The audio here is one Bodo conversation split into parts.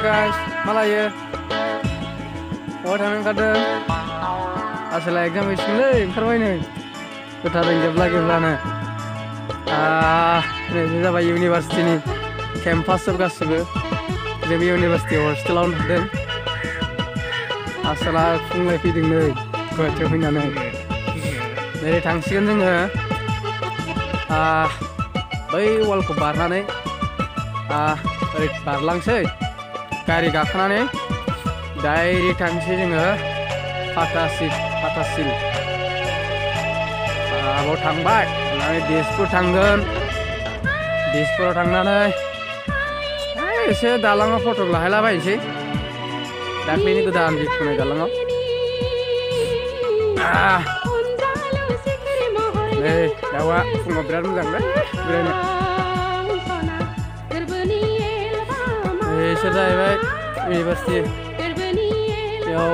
guys, Malaya. What I'm gonna asal exam wishing nih, kerwain nih. Kita tinggal lagi belana. Ini siapa university nih? Campus juga sebe. Jadi university hostel on deh. Asal aku nggak feeding nih, gua cobain nih. Dari tangsian juga. Bai wal ko barnane oरै बारलांसै गारि गाखोनानै डाइरेक्ट थांसै जोङो पाटासिल बाव थांबाय थांनानै दिसपुर थांगोन दिसपुराव थांनानै एसे दालाङाव फट' लाहैलाबायनोसै दाख्लैनि गोदान जिखुनु दालाङाव नै दाउआ फुङाव बिराद मोजांलै बेरायनो इसोर जाहैबाय इउनिभार्सिटि बेयाव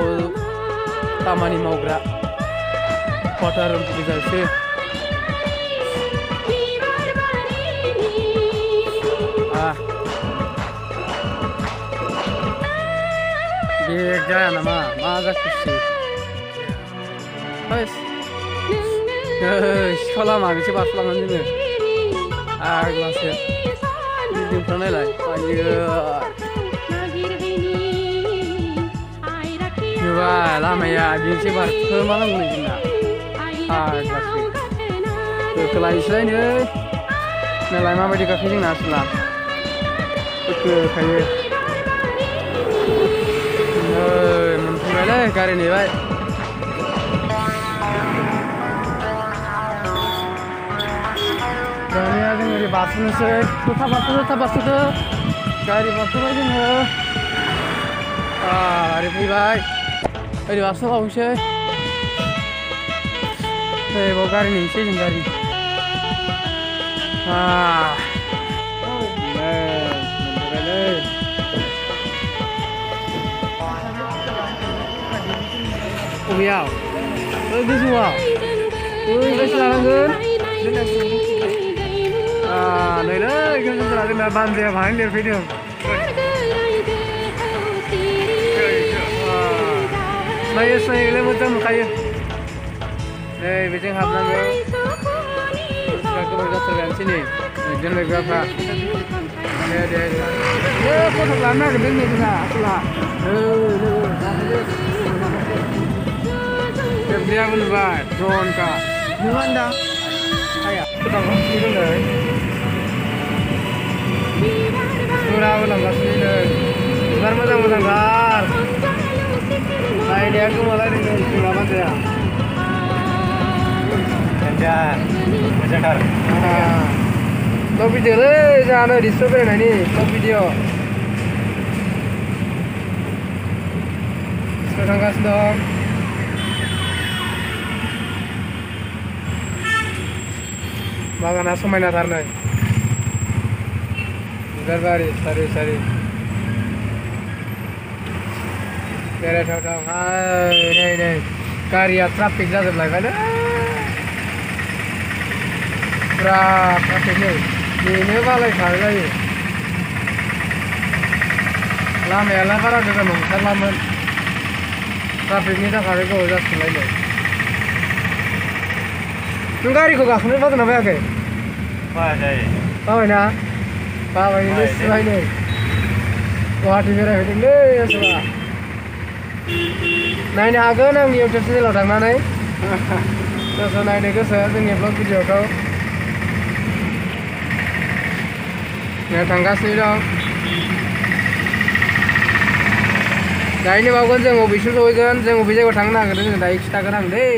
खामानि मावग्रा कवाटार गोजा बिसोरो बे जाया नामा मा जाखोसै सिखाव लामाखौसो बारस'लांगोन जोङो आग्लासो बिल्डिंफ्रा नायलाय नुबाय लामाया बिदिसो बारखोमानांगौ नै जोंना आग्लासो गोखोलायसैलाय नै नायलाय माबायदि गाखोयो जोंना आसोला गोखोखायो मोनफैबायलै गारि नेबाय दानिया जों ओरै बारस'नोसै थाब बारस'दो गारि बारस'बाय जोङो गारि फैबाय ओरै बारस'बावनोसै नै बाव गारि नेनोसै जों गारि मोनफैबायलै बबेयाव गोजौआव बेसे लानांगोन नैलै जोंना बान्दोआ बाहाय लिरफैदों नायोलाय मोजां नुखायो नै बेजों हाबनांगौ गोबां जाथारगानोसै नै बिदिनो लोगोफ्रा दे फट' लानो नागिरदों नै जोंहा आसोला खेबनैयाबो नुबाय ड्रनखा नुवानदां आया फोथांगासिनो नै फुराबो लांगासिनो नै बिबार मोजांथार नायनाया गोमालायदों नै जोंना बान्दोआ मोजांथार ब्लग भिडिअ'लै जोंहा नै दिसपुर बेरायनायनि ब्लग भिडिअ' दिसपुर थांगासिनो दं बागाना समायनाथार नै बिबार बारि सारि बेरायथावथाव नै गारिया ट्राफिक जाजोबलायबायलै फुरा ट्राफिक नै नेनो बालायखानाय जायो लामायालाय बारा गोजान नंथारलामोन ट्राफिकनि थाखाय गोबाव जासिगोनलाय नों गारिखौ गाखोनो बादोंना बायाखै बाबायना बाबायनो सिबाय नै गुवाहाटि बेरायफैदोंलै आसोला नायनो हागोन आंनि इउटुब चेनेलाव थांनानै सोर नायनो गोसो जोंनि ब्लग भिडिअखौ थांगासिनो दं दायनो बावगोन जों बबेसिम सहैगोन जों बबे जायगायाव थांनो नागिरदों जों दायो खिथागोन आं दै